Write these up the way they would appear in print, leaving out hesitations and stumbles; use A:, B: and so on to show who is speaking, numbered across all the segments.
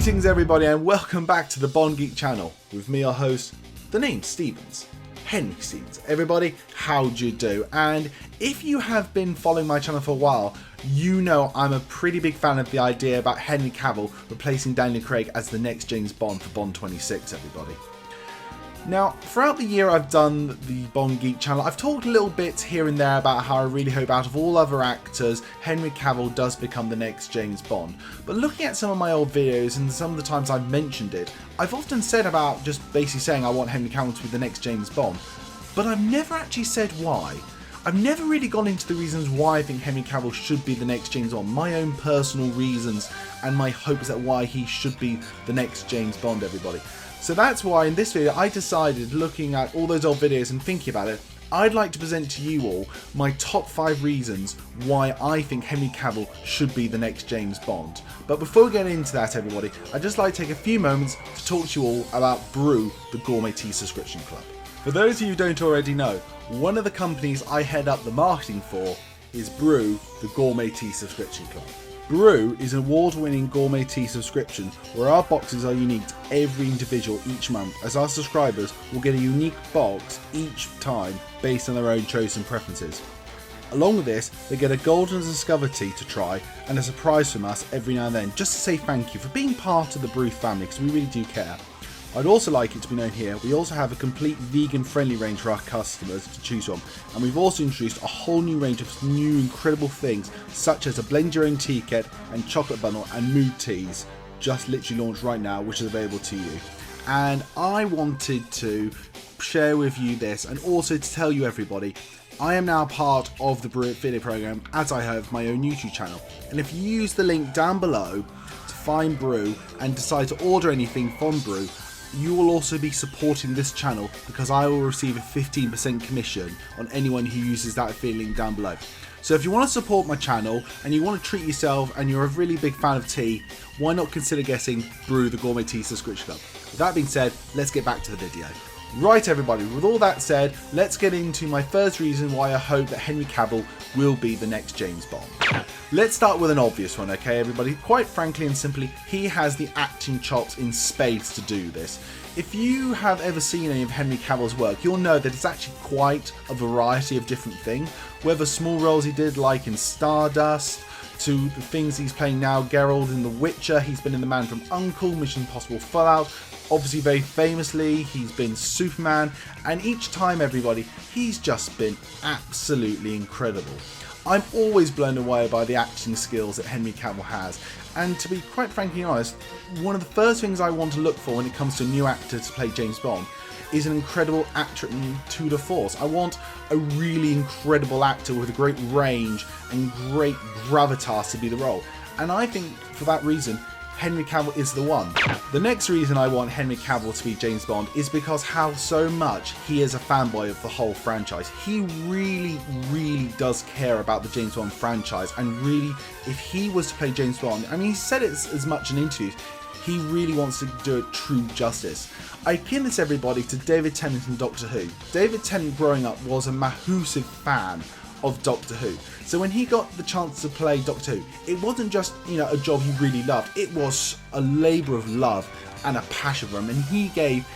A: Greetings everybody and welcome back to the Bond Geek channel with me, your host, the name Stevens, Henry Stevens. Everybody, how'd you do? And if you have been following my channel for a while, you know I'm a pretty big fan of the idea about Henry Cavill replacing Daniel Craig as the next James Bond for Bond 26, everybody. Now, throughout the year I've done the Bond Geek channel, I've talked little bits here and there about how I really hope out of all other actors, Henry Cavill does become the next James Bond. But looking at some of my old videos and some of the times I've mentioned it, I've often said about just basically saying I want Henry Cavill to be the next James Bond. But I've never actually said why. I've never really gone into the reasons why I think Henry Cavill should be the next James Bond. My own personal reasons and my hopes at why he should be the next James Bond, everybody. So that's why in this video I decided, looking at all those old videos and thinking about it, I'd like to present to you all my top 5 reasons why I think Henry Cavill should be the next James Bond. But before we get into that, everybody, I'd just like to take a few moments to talk to you all about Brew, the gourmet tea subscription club. For those of you who don't already know, one of the companies I head up the marketing for is Brew, the gourmet tea subscription club. Brew is an award-winning gourmet tea subscription where our boxes are unique to every individual each month, as our subscribers will get a unique box each time based on their own chosen preferences. Along with this, they get a golden discover tea to try and a surprise from us every now and then, just to say thank you for being part of the Brew family, because we really do care. I'd also like it to be known here, we also have a complete vegan-friendly range for our customers to choose from, and we've also introduced a whole new range of new incredible things, such as a blend your own tea kit and chocolate bundle and mood teas, just literally launched right now, which is available to you. And I wanted to share with you this, and also to tell you everybody, I am now part of the Brew affiliate program, as I have my own YouTube channel, and if you use the link down below to find Brew and decide to order anything from Brew, you will also be supporting this channel because I will receive a 15% commission on anyone who uses that affiliate link down below. So if you want to support my channel and you want to treat yourself and you're a really big fan of tea, why not consider getting Brew, the gourmet tea subscription club. With that being said, let's get back to the video. Right everybody, with all that said, let's get into my first reason why I hope that Henry Cavill will be the next James Bond. Let's start with an obvious one, okay everybody? Quite frankly and simply, he has the acting chops in spades to do this. If you have ever seen any of Henry Cavill's work, you'll know that it's actually quite a variety of different things. Whether small roles he did like in Stardust, to the things he's playing now, Geralt in The Witcher, he's been in The Man from U.N.C.L.E., Mission Impossible Fallout, obviously very famously he's been Superman, and each time everybody, he's just been absolutely incredible. I'm always blown away by the acting skills that Henry Cavill has, and to be quite frankly honest, one of the first things I want to look for when it comes to a new actor to play James Bond is an incredible actor in tour de force. I want a really incredible actor with a great range and great gravitas to be the role, and I think for that reason Henry Cavill is the one. The next reason I want Henry Cavill to be James Bond is because how so much he is a fanboy of the whole franchise. He really does care about the James Bond franchise, and really, if he was to play James Bond, I mean he said it as much in interviews, he really wants to do it true justice. I akin this everybody to David Tennant in Doctor Who. David Tennant growing up was a massive fan of Doctor Who. So when he got the chance to play Doctor Who, it wasn't just, a job he really loved. It was a labour of love and a passion for him, and he gave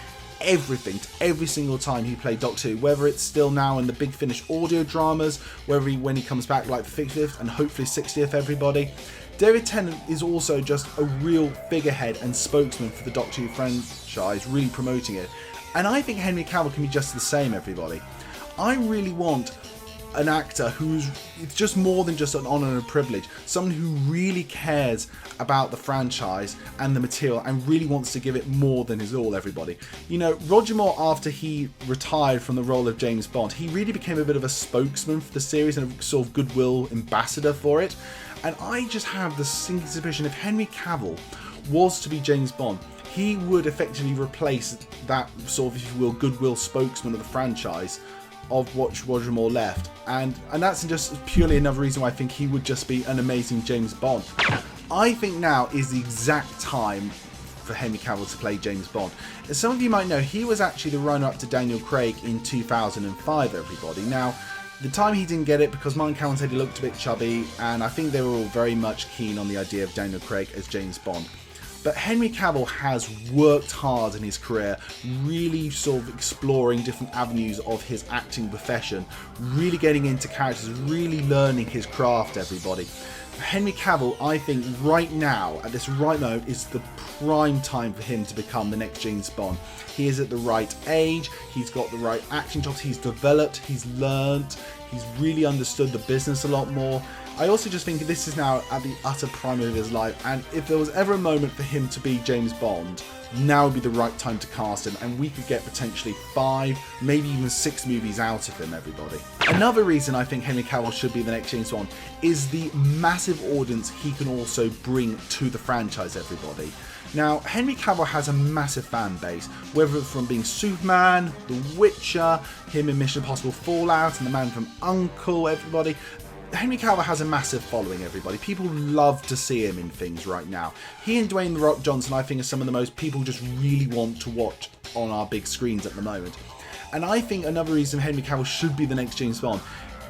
A: everything to every single time he played Doctor Who, whether it's still now in the Big Finish audio dramas, whether when he comes back like the 50th and hopefully 60th everybody. David Tennant is also just a real figurehead and spokesman for the Doctor Who franchise, really promoting it. And I think Henry Cavill can be just the same, everybody. I really want an actor who's it's just more than just an honour and a privilege, someone who really cares about the franchise and the material and really wants to give it more than his all, everybody. Roger Moore, after he retired from the role of James Bond, he really became a bit of a spokesman for the series and a sort of Goodwill Ambassador for it. And I just have the sinking suspicion if Henry Cavill was to be James Bond, he would effectively replace that sort of, if you will, Goodwill spokesman of the franchise of what Roger Moore left. And that's just purely another reason why I think he would just be an amazing James Bond. I think now is the exact time for Henry Cavill to play James Bond. As some of you might know, he was actually the runner-up to Daniel Craig in 2005, everybody. Now, the time he didn't get it because Martin Cameron said he looked a bit chubby, and I think they were all very much keen on the idea of Daniel Craig as James Bond. But Henry Cavill has worked hard in his career, really sort of exploring different avenues of his acting profession, really getting into characters, really learning his craft, everybody. Henry Cavill, I think right now, at this right moment, is the prime time for him to become the next James Bond. He is at the right age, he's got the right acting chops, he's developed, he's learnt, he's really understood the business a lot more. I also just think this is now at the utter prime of his life, and if there was ever a moment for him to be James Bond, now would be the right time to cast him, and we could get potentially 5, maybe even 6 movies out of him, everybody. Another reason I think Henry Cavill should be the next James Bond is the massive audience he can also bring to the franchise, everybody. Now, Henry Cavill has a massive fan base, whether it's from being Superman, The Witcher, him in Mission Impossible Fallout, and The Man from U.N.C.L.E., everybody. Henry Cavill has a massive following, everybody. People love to see him in things right now. He and Dwayne "The Rock" Johnson, I think, are some of the most people just really want to watch on our big screens at the moment. And I think another reason Henry Cavill should be the next James Bond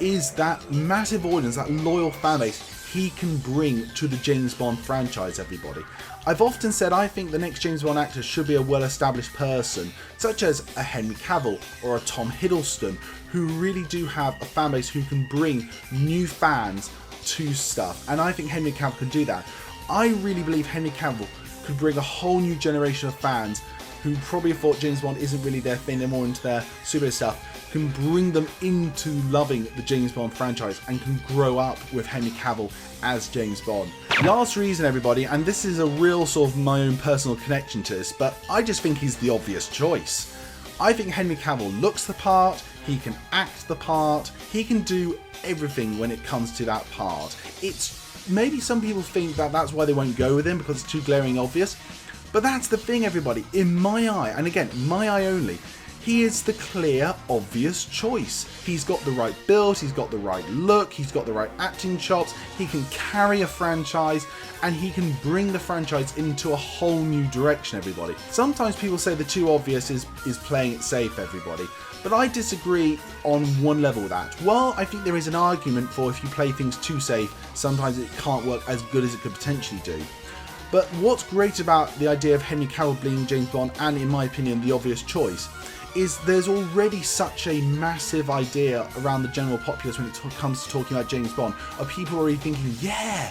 A: is that massive audience, that loyal fan base he can bring to the James Bond franchise, everybody. I've often said I think the next James Bond actor should be a well-established person, such as a Henry Cavill or a Tom Hiddleston, who really do have a fan base who can bring new fans to stuff. And I think Henry Cavill can do that. I really believe Henry Cavill could bring a whole new generation of fans who probably thought James Bond isn't really their thing, they're more into their superhero stuff, can bring them into loving the James Bond franchise and can grow up with Henry Cavill as James Bond. Last reason, everybody, and this is a real sort of my own personal connection to this, but I just think he's the obvious choice. I think Henry Cavill looks the part, he can act the part, he can do everything when it comes to that part. It's maybe some people think that that's why they won't go with him because it's too glaring obvious, but that's the thing, everybody. In my eye, and again, my eye only, he is the clear, obvious choice. He's got the right build, he's got the right look, he's got the right acting chops, he can carry a franchise, and he can bring the franchise into a whole new direction, everybody. Sometimes people say the too obvious is playing it safe, everybody. But I disagree on one level with that. While I think there is an argument for if you play things too safe, sometimes it can't work as good as it could potentially do. But what's great about the idea of Henry Cavill being James Bond, and in my opinion the obvious choice, is there's already such a massive idea around the general populace when it comes to talking about James Bond, of people already thinking, yeah,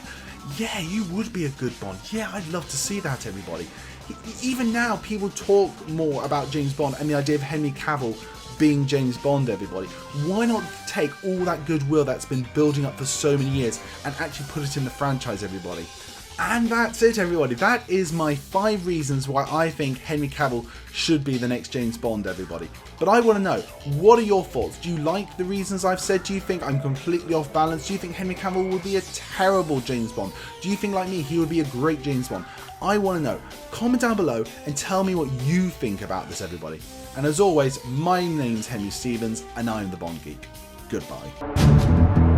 A: you would be a good Bond. Yeah, I'd love to see that, everybody. Even now, people talk more about James Bond and the idea of Henry Cavill being James Bond, everybody. Why not take all that goodwill that's been building up for so many years and actually put it in the franchise, everybody? And that's it, everybody. That is my 5 reasons why I think Henry Cavill should be the next James Bond, everybody. But I want to know, what are your thoughts? Do you like the reasons I've said? Do you think I'm completely off balance? Do you think Henry Cavill would be a terrible James Bond? Do you think, like me, he would be a great James Bond? I want to know. Comment down below and tell me what you think about this, everybody. And as always, my name's Henry Stevens, and I'm the Bond Geek. Goodbye.